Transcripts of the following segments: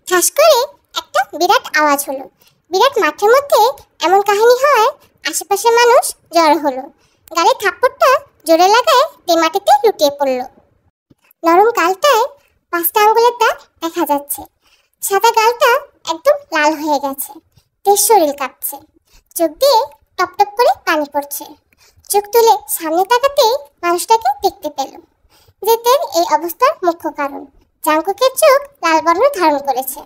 ঠাস করে একটা বিরাট আওয়াজ হলো। বিরাট মাঠের মধ্যে এমন কাহিনী হয় আশেপাশের মানুষ জড়ো হলো। গালে থাপ্পড়টা জোরে লাগায় তে মাটিতে লুটিয়ে পড়ল। নরম গালটায় 5টা আঙ্গুলের দাগ দেখা যাচ্ছে। সাদা গালটা একদম লাল হয়ে গেছে। তের শরীর কাঁপছে, চোখ দিয়ে টপ টপ করে পানি পড়ছে। চোখ তুলে সামনে তাকাতেই মানুষটাকে দেখতে পেল, যে তের এই অবস্থার মুখ্য কারণ জাংকুকের চোখ লাল বর্ণ ধারণ করেছে।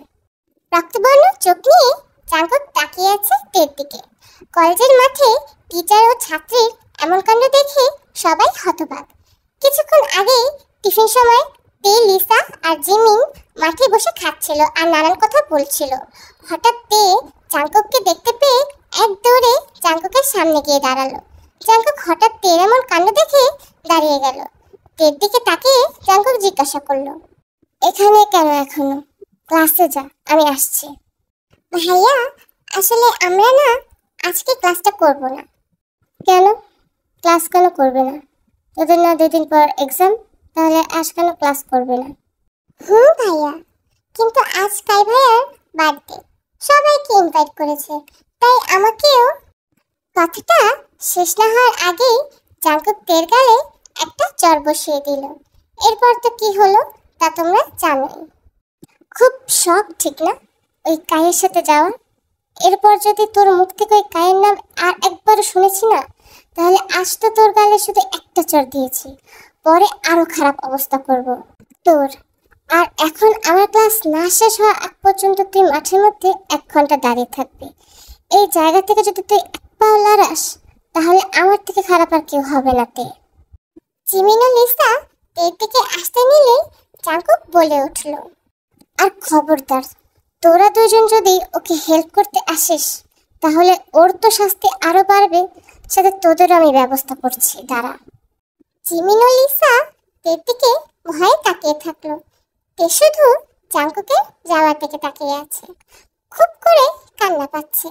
রক্তবর্ণ চোখ নিয়ে জাংকুক তাকিয়ে আছে তের দিকে। কলেজের মাঠে টিচার ও ছাত্রীর এমন কাণ্ড দেখে সবাই হতবাক। কিছুক্ষণ আগেই টিফিন সময় তে, লিসা আর জিমিন মাঠে বসে খাচ্ছিল আর নানান কথা বলছিল। হঠাৎ তে জাংকুককে দেখতে পেয়ে এক দৌড়ে জাংকুকের সামনে গিয়ে দাঁড়ালো। জাংকুক হঠাৎ তের এমন কাণ্ড দেখে দাঁড়িয়ে গেল। তের দিকে তাকিয়ে জাংকুক জিজ্ঞাসা করলো, এখানে কেন এখনো? ক্লাসে যা, আমি আসছি। ভাইয়া, আসলে আমরা না আজকে ক্লাসটা করব না। কেন? ক্লাস কেন করবে না? তোদের না 2 দিন পর এক্সাম, তাহলে আজ কেন ক্লাস করবে না? ভাইয়া, কিন্তু আজ কাই ভাইয়ার বার্থডে, সবাইকে ইনভাইট করেছে, তাই আমাকেও। কথাটা শেষ না হওয়ার আগেই জাংকুক তের গালে একটা চড় বসিয়ে দিল। এরপর তো কি হলো তা তোমরা জানোই। খুব শখ, ঠিক না, ওই কায়ের সাথে যাওয়া? এরপর যদি তোর মুখ থেকে ওই কায়ের নাম আর একবার শুনেছি না, তাহলে আজ তো তোর গালে শুধু একটা চড় দিয়েছি, পরে আরো খারাপ অবস্থা করব তোর। আর এখন আমার ক্লাস না শেষ হওয়া আগ পর্যন্ত তুই মাঠের মধ্যে 1 ঘন্টা দাঁড়িয়ে থাকবি। এই জায়গা থেকে যদি তুই এক পাও লড়াস, তাহলে আমার থেকে খারাপ আর কেউ হবে না। তে জিমিন ও লিসা তের দিকে আসতে নিলে জাংকুক বলে উঠল, আর খবরদার, তোরা 2জন যদি ওকে হেল্প করতে আসিস, তাহলে ওর তো শাস্তি আরো বাড়বে, সাথে তোদের আমি ব্যবস্থা করছি, দাঁড়া। জিমিন ও লিসা তের দিকে ভয়ে তাকিয়ে থাকলো। তে শুধু জাংকুকের যাওয়ার দিকে তাকিয়ে আছে, খুব করে কান্না পাচ্ছে।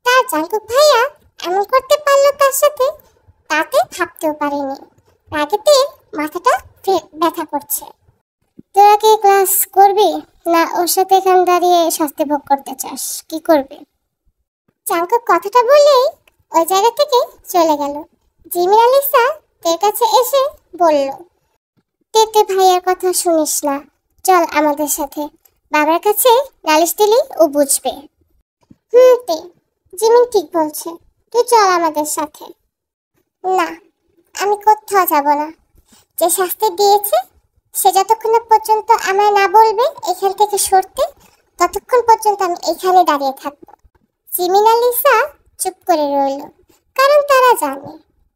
তার জাংকুক ভাইয়া এমন করতে পারলো তার সাথে, তাতে ভাবতেও পারেনি। রাগেতে মাথাটা ব্যথা করছে। তোরা কি ক্লাস করবি, না ওর সাথে এখানে দাঁড়িয়ে শাস্তি ভোগ করতে চাস? কি করবি? জাংকুক কথাটা বলেই ওই জায়গা থেকে চলে গেল। জিমিন আর লিসা তের কাছে এসে বলল, তে ভাইয়ার কথা শুনিস না, চল আমাদের সাথে, বাবার কাছে নালিশ দিলেই ও বুঝবে। তে, জিমিন ঠিক বলছে, তুই চল আমাদের সাথে। না, আমি কোথাও যাব না। যে শাস্তি দিয়েছে সে যতক্ষণ পর্যন্ত আমায় না বলবে এখান থেকে সরতে, ততক্ষণ পর্যন্ত আমি এখানে দাঁড়িয়ে থাকবো। জিমিন আর লিসা চুপ করে রইল, কারণ তারা জানে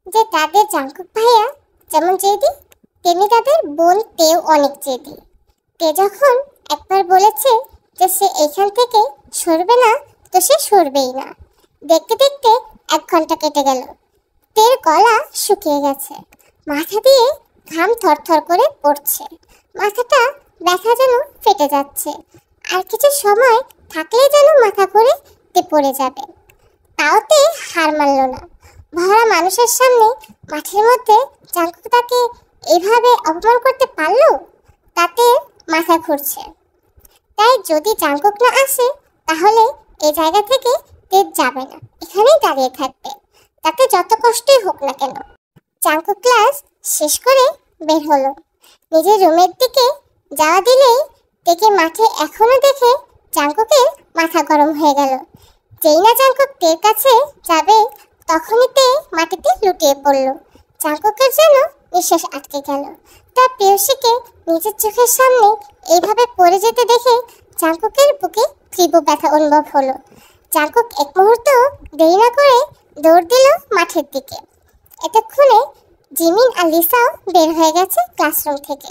যে তাদের জাংকুক ভাইয়া যেমন জেদি, তেমনি তাদের বোন তেও অনেক জেদি। তে যখন একবার বলেছে যে সে এখান থেকে সরবে না, তো সে সরবেই না। দেখতে দেখতে 1 ঘন্টা কেটে গেল। তের গলা শুকিয়ে গেছে, মাথা দিয়ে ঘাম থরথর করে পড়ছে, মাথাটা ব্যথা যেন ফেটে যাচ্ছে। আর কিছু সময় থাকলে যেন মাথা ঘুরে তে পড়ে যাবে। তাও তে হার মানল না। ভরা মানুষের সামনে মাঠের মধ্যে জাংকুক তাকে এইভাবে অপমান করতে পারলো, তাতে মাথা ঘুরছে। তাই যদি জাংকুক না আসে, তাহলে এই জায়গা থেকে তে যাবে না, এখানেই দাঁড়িয়ে থাকবে, তাতে যত কষ্টই হোক না কেন। জাংকুক ক্লাস শেষ করে বের হলো। নিজের রুমের দিকে যাওয়া দিলেই তেকে মাঠে এখনো দেখে জাংকুকের মাথা গরম হয়ে গেল। যেই না জাংকুক তের কাছে যাবে, তখনই তে মাটিতে লুটিয়ে পড়ল। জাংকুকের যেন নিঃশ্বাস আটকে গেল। তার প্রেয়সীকে নিজের চোখের সামনে এইভাবে পড়ে যেতে দেখে জাংকুকের বুকে তীব্র ব্যথা অনুভব হলো। জাংকুক এক মুহূর্ত দেরি না করে দৌড় দিল মাঠের দিকে। এতক্ষণে জিমিন আর লিসাও বের হয়ে গেছে ক্লাসরুম থেকে।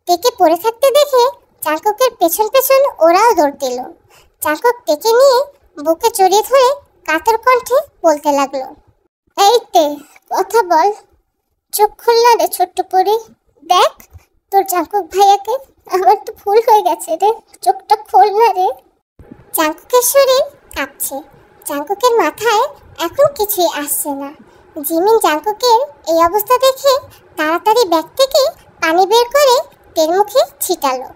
তেকে পড়ে থাকতে দেখে জাংকুকের পেছন পেছন ওরাও দৌড় দিল। জাংকুক তেকে নিয়ে বুকে জড়িয়ে ধরে কাতর কণ্ঠে বলতে লাগলো, এই তে, কথা বল, চোখ খুল না রে ছোট্ট পরি, দেখ তোর জাংকুক ভাইয়াকে। আমার তো ভুল হয়ে গেছে রে, চোখটা খোল না রে। জাংকুকের শরীর কাঁপছে, জাংকুকের মাথায় এখন কিছুই আসছে না। জিমিন জাংকুকের এই অবস্থা দেখে তাড়াতাড়ি ব্যাগ থেকে পানি বের করে তের মুখে ছিটালো।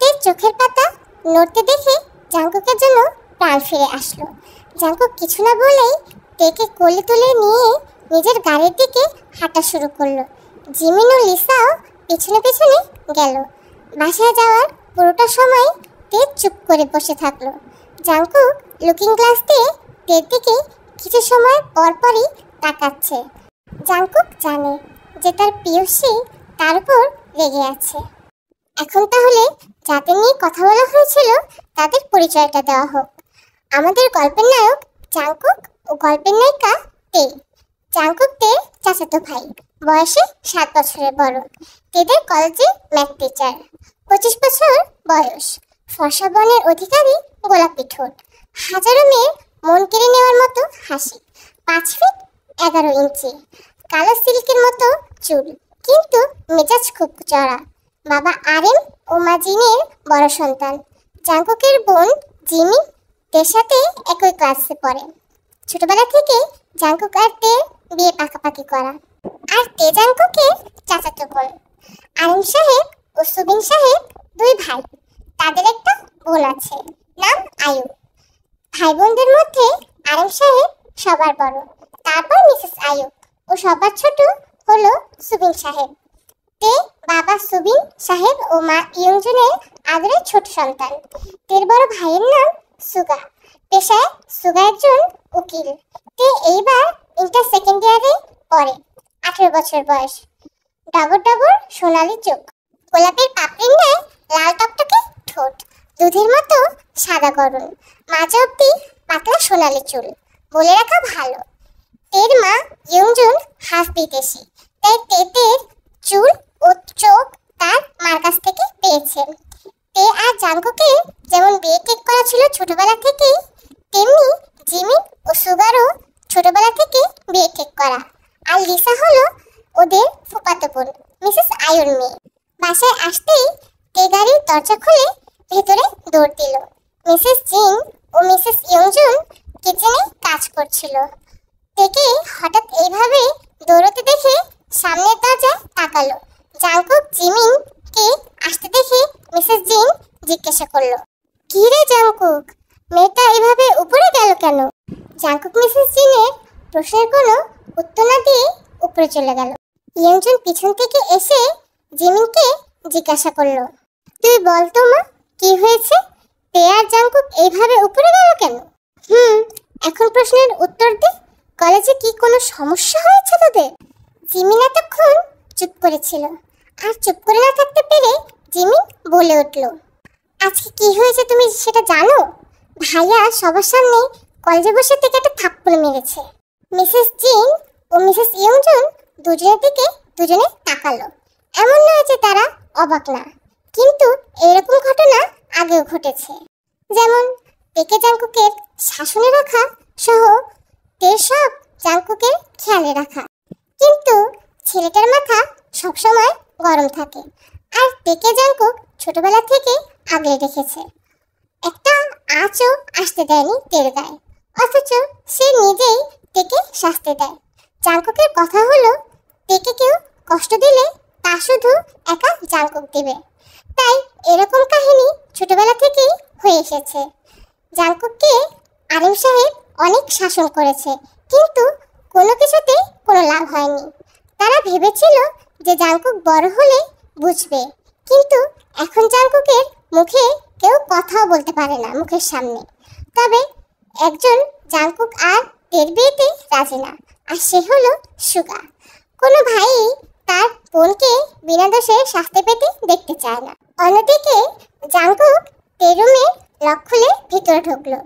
তের চোখের পাতা নড়তে দেখে জাঙ্কুকের জন্য প্রাণ ফিরে আসলো। জাঙ্কুক কিছু না বলেই তেকে কোলে তুলে নিয়ে নিজের গাড়ির দিকে হাঁটা শুরু করলো। জিমিন ও লিসাও পিছনে পিছনে গেল। বাসায় যাওয়ার পুরোটা সময় তে চুপ করে বসে থাকলো। জাঙ্কুক লুকিং গ্লাস দিয়ে তের দিকে কিছু সময় পরপরই তাকাচ্ছে। জাঙ্কুক জানে যে তার প্রিয়সী তার উপর রেগে আছে। এখন তাহলে যাদের নিয়ে কথা বলা হয়েছিল তাদের পরিচয়টা দেওয়া হোক। আমাদের গল্পের নায়ক জাঙ্কুক ও গল্পের নায়িকা তে। জাঙ্কুক তের চাচাতো ভাই, বয়সে 7 বছরের বড়। তেদের কলেজে ম্যাথ টিচার, 25 বছর বয়স, ফর্সা বর্ণের অধিকারী, গোলাপি ঠোঁট, হাজারো মেয়ের মন কেড়ে নেওয়ার মতো হাসি, 5 ফিট 11 ইঞ্চি, কালো সিল্কের মতো চুল, কিন্তু মেজাজ খুব চড়া। বাবা আরেম ও মা জিনের বড় সন্তান। জাঙ্কুকের বোন জিমিন তের সাথে একই ক্লাসে পড়ে। ছোটবেলা থেকে জাঙ্কুক আর তের বিয়ে পাকাপাকি করা। আর তে জাঙ্কুকের চাচাতো বোন। আরেম সাহেব ও সুবিন সাহেব 2 ভাই। তাদের একটা বোন আছে, নাম আয়ু। ভাই বোনদের মধ্যে আরেম সাহেব সবার বড়, তারপর মিসেস আয়ু ও সবার ছোট হলো সুবিন সাহেব। তে বাবা সুবিন সাহেব ও মা ইয়ংজুনের আদরের ছোট সন্তান। তের বড় ভাইয়ের নাম সুগা। পেশায় সুগা একজন উকিল। তে এইবার ইন্টার সেকেন্ড ইয়ারে পড়ে। 18 বছর বয়স, ডবর ডবর সোনালি চোখ, গোলাপের পাপড়ির ন্যায় লাল টকটকে ঠোঁট, দুধের মতো সাদা গরম, মাঝে অব্দি পাতলা সোনালি চুল। বলে রাখা ভালো, তের মা ইয়ংজুন হাফ বিদেশি, তাই তেদের চুল ও চোখ তার মার কাছ থেকে পেয়েছে। তে আর জাঙ্কুকের যেমন বিয়ে ঠিক করা ছিল ছোটবেলা থেকেই, তেমনি জিমিন ও সুগারও ছোটবেলা থেকে বিয়ে ঠিক করা। আর লিসা হলো ওদের ফুফাতো বোন, মিসেস আয়ুর মেয়ে। বাসায় আসতেই তে গাড়ির দরজা খুলে ভেতরে দৌড় দিল। মিসেস জিন ও মিসেস ইয়ংজুন কিচেনে কাজ করছিল। তেকে হঠাৎ এইভাবে দৌড়তে দেখে সামনের দরজায় তাকালো। জাঙ্কুক জিমিনকে আসতে দেখে মিসেস জিন জিজ্ঞাসা করলো, কি রে জাঙ্কুক, মেয়েটা এভাবে উপরে গেল কেন? জাঙ্কুক মিসেস জিনের প্রশ্নের কোনো উত্তর না দিয়ে উপরে চলে গেল। ইয়ংজুন পিছন থেকে এসে জিমিনকে জিজ্ঞাসা করলো, তুই বল তো মা, কি হয়েছে? তে আর জাঙ্কুক এইভাবে উপরে গেল কেন? এখন প্রশ্নের উত্তর দে। কলেজে কি কোনো সমস্যা হয়েছে তোদের? জিমিন এতক্ষণ চুপ করেছিল, আর চুপ করে না থাকতে পেরে জিমিন বলে উঠল, আজকে কি হয়েছে তুমি সেটা জানো? ভাইয়া সবার সামনে কলেজে বসে থেকে একটা থাপ্পড় মেরেছে। মিসেস জিন ও মিসেস ইয়ংজুন দুজনের দিকে দুজনে তাকালো। এমন নয় যে তারা অবাক না, কিন্তু এরকম ঘটনা আগেও ঘটেছে। যেমন তেকে জাঙ্কুকের শাসনে রাখা সহ তের সব জাঙ্কুকের খেয়ালে রাখা। কিন্তু ছেলেটার মাথা সবসময় গরম থাকে, আর তেকে জাঙ্কুক ছোটবেলা থেকে আগলে রেখেছে। একটা আঁচও আসতে দেয়নি তের গায়ে, অথচ সে নিজেই তেকে শাস্তি দেয়। জাঙ্কুকের কথা হলো, তেকে কেউ কষ্ট দিলে তা শুধু একা জাঙ্কুক দিবে। তাই এরকম কাহিনী ছোটবেলা থেকেই হয়ে এসেছে। জাঙ্কুককে আরেম সাহেব অনেক শাসন করেছে, কিন্তু কোনো কিছুতেই কোনো লাভ হয়নি। তারা ভেবেছিল যে জাঙ্কুক বড় হলে বুঝবে, কিন্তু এখন জাঙ্কুকের মুখে কেউ কথাও বলতে পারে না মুখের সামনে। তবে একজন জাঙ্কুক আর তের বিয়েতে রাজি না, আর সে হলো সুগা। কোনো ভাই তার বোনকে বিনা দোষে শাস্তি পেতে দেখতে চায় না। অন্যদিকে জাঙ্কুক তের রুমের লক খুলে ভিতরে ঢুকলো।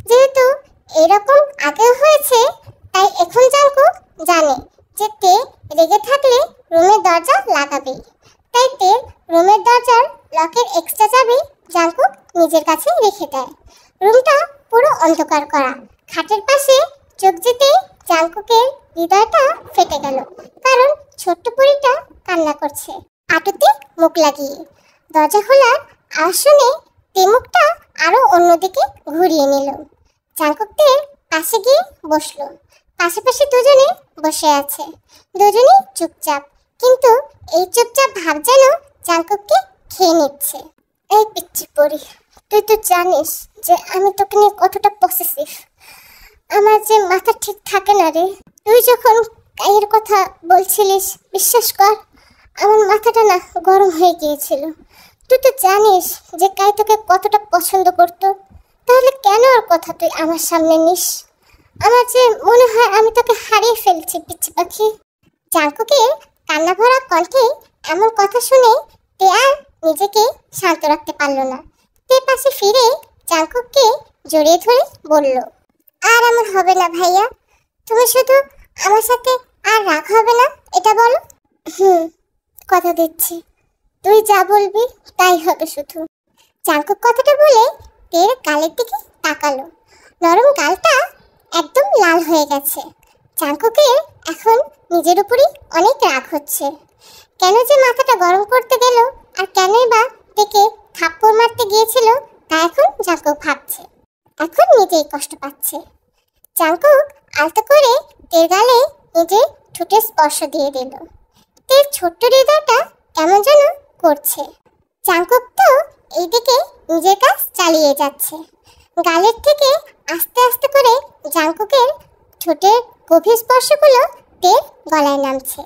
যেহেতু এরকম আগেও হয়েছে, তাই এখন জাঙ্কুক জানে যে তে রেগে থাকলে রুমের দরজা লাগাবে। তাই তে রুমের দরজার লকের এক্সট্রা চাবি জাঙ্কুক নিজের কাছে রেখে দেয়। রুমটা পুরো অন্ধকার করা। খাটের পাশে চোখ যেতেই জাঙ্কুকের হৃদয়টা ফেটে গেল, কারণ ছোট্ট পরীটা কান্না করছে হাঁটুতে মুখ লাগিয়ে। দরজা খোলার আওয়াজ শুনে তে মুখটা আরো অন্যদিকে ঘুরিয়ে নিল। জাঙ্কুকদের পাশে গিয়ে বসলো। পাশাপাশি দুজনে বসে আছে, দুজনেই চুপচাপ, কিন্তু এই চুপচাপ ভাব যেন জাঙ্কুককে খেয়ে নিচ্ছে। এই পিচ্চি পরি, তুই তো জানিস যে আমি তোকে নিয়ে কতটা পসেসিভ। আমার যে মাথা ঠিক থাকে না রে। তুই যখন কাইয়ের কথা বলছিলিস, বিশ্বাস কর আমার মাথাটা না গরম হয়ে গিয়েছিল। তুই তো জানিস যে কাই তোকে কতটা পছন্দ করতো, তাহলে কেন ওর কথা তুই আমার সামনে নিস? আমার যে মনে হয় আমি তোকে হারিয়ে ফেলছি পিচ্ছি পাখি। জাঙ্কুকের কান্না ভরা কণ্ঠে এমন কথা শুনে তে আর নিজেকে শান্ত রাখতে পারল না। তে পাশে ফিরে জাঙ্কুককে জড়িয়ে ধরে বলল, আর আমার হবে না ভাইয়া, তুমি শুধু আমার সাথে আর রাগ হবে না এটা বলো। কথা দিচ্ছি, তুই যা বলবি তাই হবে শুধু। জাঙ্কুক কথাটা বলে তের গালের দিকে তাকালো। নরম গালটা একদম লাল হয়ে গেছে। জাঙ্কুকের এখন নিজের উপরই অনেক রাগ হচ্ছে। কেন যে মাথাটা গরম করতে গেল আর কেনই বা তেকে থাপ্পড় মারতে গিয়েছিল তা এখন জাঙ্কুক ভাবছে। এখন নিজেই কষ্ট পাচ্ছে। জাঙ্কুক আলতো করে তের গালে নিজের ঠোঁটের স্পর্শ দিয়ে দিল। তের ছোট্ট হৃদয়টা কেমন যেন করছে। জাঙ্কুক তো এইদিকে নিজের কাজ চালিয়ে যাচ্ছে। গালের থেকে আস্তে আস্তে করে জাঙ্কুকের ঠোঁটের গভীর স্পর্শগুলো তের গলায় নামছে।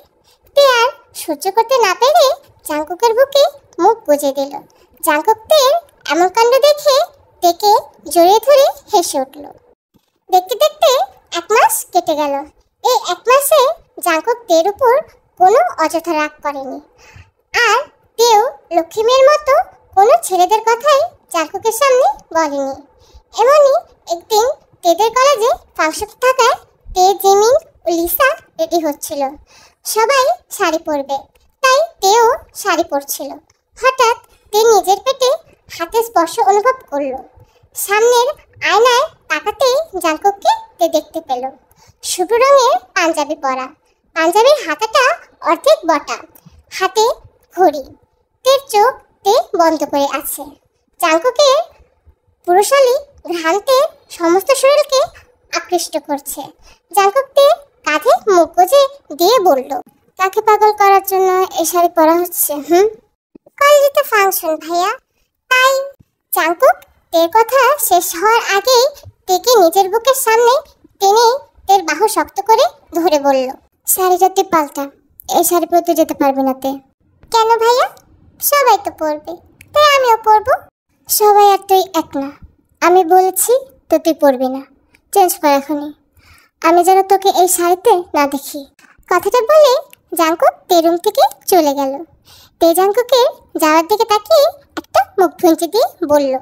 তে আর সহ্য করতে না পেরে জাঙ্কুকের বুকে মুখ গুজে দিল। জাঙ্কুক তের এমন কাণ্ড দেখে তেকে জড়িয়ে ধরে হেসে উঠল। দেখতে দেখতে 1 মাস কেটে গেল। এই 1 মাসে জাঙ্কুক তের উপর কোনো অযথা রাগ করেনি। আর তেও লক্ষ্মী মেয়ের মতো কোনো ছেলেদের কথাই জাঙ্কুকের সামনে বলেনি। এমনই একদিন তেদের কলেজে ফাংশন থাকায় তে, জিমিন ও লিসা রেডি হচ্ছিল। সবাই শাড়ি পরবে, তাই তেও শাড়ি পরছিল। হঠাৎ তে নিজের পেটে হাতের স্পর্শ অনুভব করলো। সামনের আয়নায় তাকাতেই জাঙ্কুককে তে দেখতে পেল। শুভ রঙের পাঞ্জাবি পরা, পাঞ্জাবির হাতাটা অর্ধেক বটা, হাতে ঘড়ি। তের চোখ তে বন্ধ করে আছে। জাঙ্কুকের পুরুষালী ঘ্রাণতে সমস্ত শরীরকে আকৃষ্ট করছে। জাঙ্কুক তে কাঁধে মুখ গুজে দিয়ে বলল, তাকে পাগল করার জন্য এই শাড়ি পরা হচ্ছে? কলেজে ফাংশন ভাইয়া, তাই। জাঙ্কুক তের কথা শেষ হওয়ার আগেই তেকে নিজের বুকের সামনে টেনে তের বাহু শক্ত করে ধরে বলল, শাড়িটা তুই পাল্টা, এই শাড়ি পরতে যেতে পারবি না তে। কেন ভাইয়া? সবাই তো পরবে, তাই আমিও পরবো। সবাই আর তুই এক না, আমি বলেছি তো তুই পরবি না। চেঞ্জ কর এখনই, আমি যেন তোকে এই শাড়িতে না দেখি। কথাটা বলে জাঙ্কুক তে রুম থেকে চলে গেল। তে জাঙ্কুকের যাওয়ার দিকে তাকিয়ে একটা মুখ ভুঞ্চি দিয়ে বলল,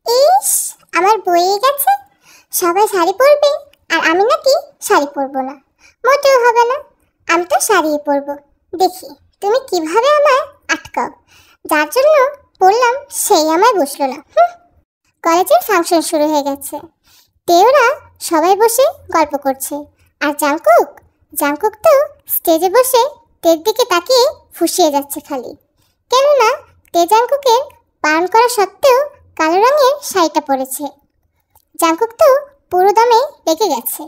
ইস, আমার বইয়ে গেছে, সবাই শাড়ি পরবে আর আমি নাকি শাড়ি পরবো না। মোটেও হবে না, আমি তো শাড়িই পরবো। দেখি তুমি কিভাবে আমায় আটকাও। যার জন্য বললাম সেই আমায় বসলো না। কলেজের ফাংশন শুরু হয়ে গেছে। তেওরা সবাই বসে গল্প করছে। আর জাঙ্কুক তো স্টেজে বসে তের দিকে তাকিয়ে ফুঁসিয়ে যাচ্ছে খালি। কেননা তে জাঙ্কুকের বারণ করা সত্ত্বেও কালো রঙের শাড়িটা পরেছে। জাঙ্কুক তো পুরো দমে রেগে গেছে,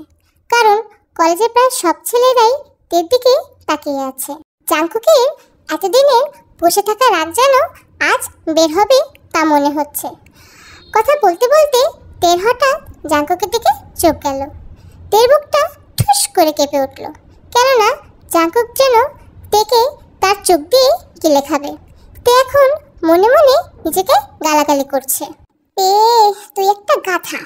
কারণ কলেজের প্রায় সব ছেলেরাই তের দিকে তাকিয়ে আছে। জাঙ্কুকের এতদিনের বসে থাকা রাগ যেন আজ বের হবে তা মনে হচ্ছে। কথা বলতে বলতে তের হঠাৎ জাঙ্কুকের দিকে চোখ গেল। তের বুকটা ঠুস করে কেঁপে উঠল, কেননা জাঙ্কুক যেন তেকে তার চোখ দিয়ে গিলে খাবে। তে এখন মনে মনে নিজেকে গালাগালি করছে, তুই একটা গাধা,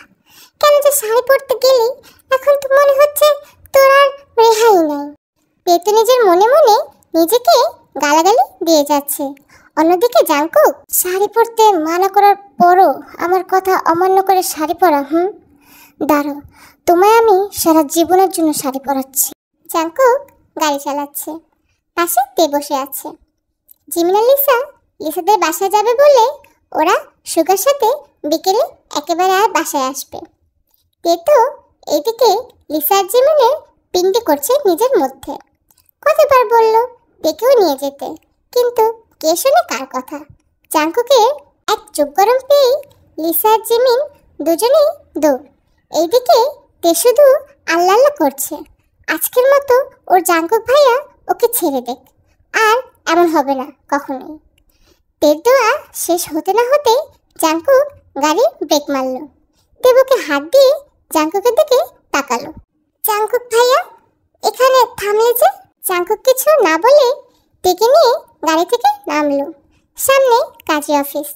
কেন যে শাড়ি পরতে গেলি, এখন তো মনে হচ্ছে তোর আর রেহাই নাই। পেতু নিজের মনে মনে নিজেকে গালাগালি দিয়ে যাচ্ছে। অন্যদিকে জাঙ্কুক শাড়ি পরতে মানা করার পরও আমার কথা অমান্য করে শাড়ি পরা। দাঁড়ো, তোমায় আমি সারা জীবনের জন্য শাড়ি পরাচ্ছি। জাঙ্কুক গাড়ি চালাচ্ছে, পাশে তে বসে আছে। জিমিনা লিসাদের বাসায় যাবে বলে ওরা সুগার সাথে বিকেলে একেবারে আর বাসায় আসবে। তে তো এইদিকে লিসার জিমিনের পিন্ডি করছে নিজের মধ্যে। কতবার বলল তেকেও নিয়ে যেতে, কিন্তু কে শোনে কার কথা। জাঙ্কুকের এক চোখ গরম পেয়েই লিসা আর জিমিন দুজনেই দৌড়। এইদিকে তে শুধু আল্লাহ আল্লাহ করছে, আজকের মতো ওর জাঙ্কুক ভাইয়া ওকে ছেড়ে দেখ, আর এমন হবে না কখনোই। তের দোয়া শেষ হতে না হতে জাঙ্কুক গাড়ি ব্রেক মারলো। দেবুকে হাত দিয়ে জাঙ্কুকের দিকে তাকালো। জাঙ্কুক ভাইয়া, এখানে থামলে যে? জাঙ্কুক কিছু না বলে ডেকে নিয়ে গাড়ি থেকে নামলো। সামনে কাজী অফিস।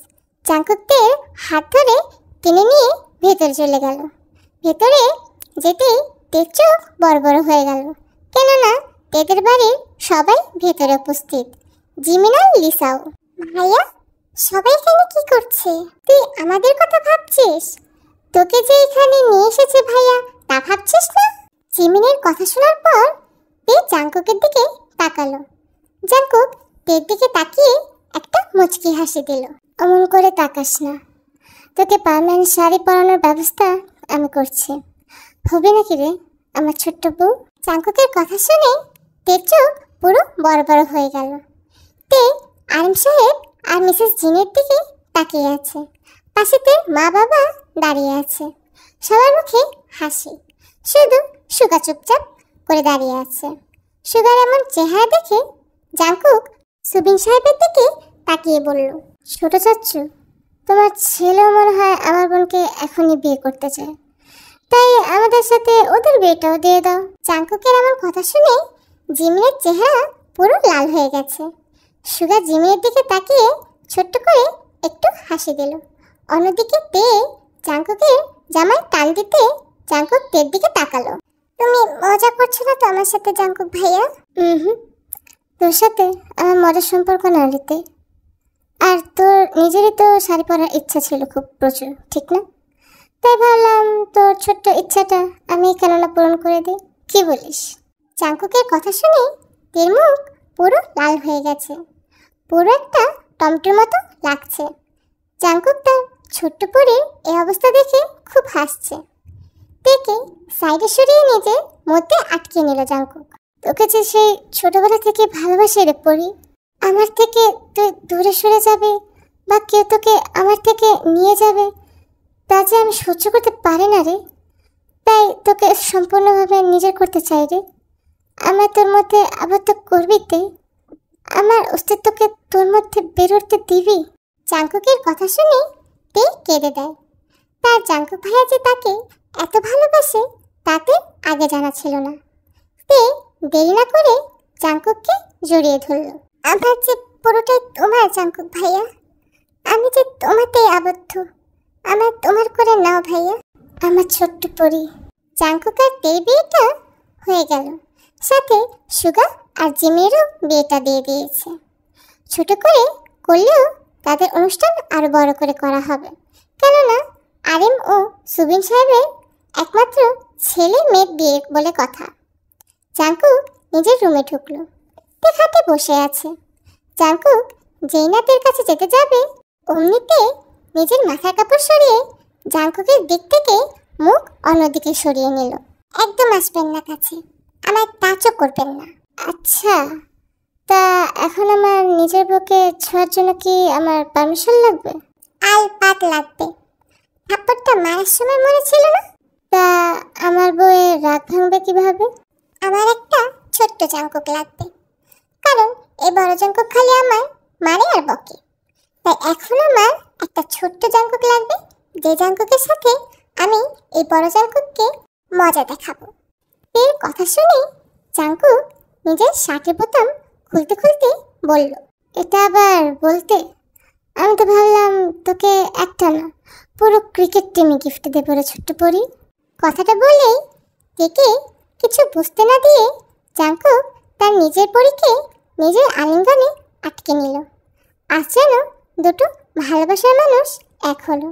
জাঙ্কুকদের হাত ধরে টেনে নিয়ে ভেতরে চলে গেল। ভেতরে যেতেই তের চোখ বড় বড় হয়ে গেল, কেননা তেদের বাড়ির সবাই ভেতরে উপস্থিত, জিমিন আর লিসাও। ভাইয়া, সবাই এখানে কি করছে? তুই আমাদের কথা ভাবছিস? তোকে যে এখানে নিয়ে এসেছে ভাইয়া, তা ভাবছিস না? জিমিনের কথা শোনার পর তে জাঙ্কুকের দিকে তাকালো। জাঙ্কুক তের দিকে তাকিয়ে একটা মুচকি হাসি দিল। অমন করে তাকাস না, তোকে পার্মানেন্ট শাড়ি পরানোর ব্যবস্থা আমি করছি। হবে নাকি রে আমার ছোট্ট বউ? জাঙ্কুকের কথা শুনে তের চোখ পুরো বড় বড় হয়ে গেল। তে আরিম সাহেব আর মিসেস জিনের দিকে তাকিয়ে আছে। পাশে তের মা বাবা দাঁড়িয়ে আছে। সবার মুখে হাসি, শুধু সুগা চুপচাপ করে দাঁড়িয়ে আছে। সুগার এমন চেহারা দেখে জাঙ্কুক সুবিন সাহেবের দিকে তাকিয়ে বলল, ছোট চাচ্চু, তোমার ছেলেও মনে হয় আমার বোনকে এখনই বিয়ে করতে চায়, তাই আমাদের সাথে ওদের বিয়েটাও দিয়ে দাও। জাঙ্কুকের এমন কথা শুনে জিমিনের চেহারা পুরো লাল হয়ে গেছে। সুগা জিমিনের দিকে তাকিয়ে ছোট্ট করে একটু হাসি দিল। অন্যদিকে তে জাঙ্কুকের জামায় টান দিতে জাঙ্কুক তের দিকে তাকালো। তুমি মজা করছো না তো আমার সাথে জাঙ্কুক ভাইয়া? তোর সাথে আমার মজার সম্পর্ক না রিতে। আর তোর নিজেরই তো শাড়ি পরার ইচ্ছা ছিল খুব প্রচুর, ঠিক না? তাই ভাবলাম তোর ছোট্ট ইচ্ছাটা আমি কেননা পূরণ করে দিই। কি বলিস? জাঙ্কুকের কথা শুনে তের মুখ পুরো লাল হয়ে গেছে, পুরো একটা টমেটোর মতো লাগছে। জাঙ্কুক তার ছোট্ট পরীর এই অবস্থা দেখে খুব হাসছে। তেকে সাইডে সরিয়ে নিজে মধ্যে আটকে নিল জাঙ্কুক। তোকে যে সেই ছোটবেলা থেকে ভালোবাসে রে পরি, আমার থেকে তুই দূরে সরে যাবে বা কেউ তোকে আমার থেকে নিয়ে যাবে, তা যে আমি সহ্য করতে পারি না রে। তাই তোকে সম্পূর্ণভাবে নিজের করতে চাই রে। আমার তোর মধ্যে আবদ্ধ করবি তে, আমার অস্তিত্বকে তোর মধ্যে বেরোতে দিবি। জাঙ্কুকের কথা শুনে তে কেঁদে দেয়। তার জাঙ্কুক ভাইয়া যে তাকে এত ভালোবাসে তাতে আগে জানা ছিল না। তে দেরি না করে জাঙ্কুককে জড়িয়ে ধরল। আমার যে পুরোটাই তোমার জাঙ্কুক ভাইয়া, আমি যে তোমাতেই আবদ্ধ, আমার তোমার করে নাও ভাইয়া, আমার ছোট্ট পরি। জাঙ্কুক আর তের বিয়েটা হয়ে গেল, সাথে সুগা আর জিমিরও বিয়েটা দিয়ে দিয়েছে। ছোট করে করলেও তাদের অনুষ্ঠান আরো বড় করে করা হবে, কেননা আরিম ও সুবিন সাহেবের একমাত্র ছেলে মেয়ের বিয়ে বলে কথা। জাঙ্কুক নিজের রুমে ঢুকলো। তে খাটে বসে আছে। জাঙ্কুক যেই না তের কাছে যেতে যাবে অমনিতে নিজের মাথার কাপড় সরিয়ে জাঙ্কুকের দিক থেকে মুখ অন্যদিকে সরিয়ে নিল। একদম আসবেন না কাছে, আমার টাচও করবেন না। আচ্ছা, তা এখন আমার নিজের বউকে ছোঁয়ার জন্য কি আমার পারমিশন লাগবে? আলপাত লাগবে। থাপ্পড়টা মারার সময় মনে ছিল না? তা আমার বউয়ের রাগ ভাঙবে কিভাবে? আমার একটা ছোট্ট জাঙ্কুক লাগবে, কারণ এই বড় জাঙ্কুক খালি আমায় মারে আর বকে। তাই এখন আমার একটা ছোট্ট জাঙ্কুক লাগবে, যে জাঙ্কুকের সাথে আমি এই বড় জাঙ্কুককে মজা দেখাবো। এর কথা শুনে জাঙ্কুক নিজের শার্টের বোতাম খুলতে খুলতে বলল, এটা আবার বলতে? আমি তো ভাবলাম তোকে একটা না পুরো ক্রিকেট টিমে গিফট দেবো রে ছোট্ট পরি। কথাটা বলেই তেকে কিছু বুঝতে না দিয়ে জাঙ্কুক তার নিজের পরীকে নিজের আলিঙ্গনে আটকে নিল। আজ যেন দুটো ভালোবাসার মানুষ এক হলো।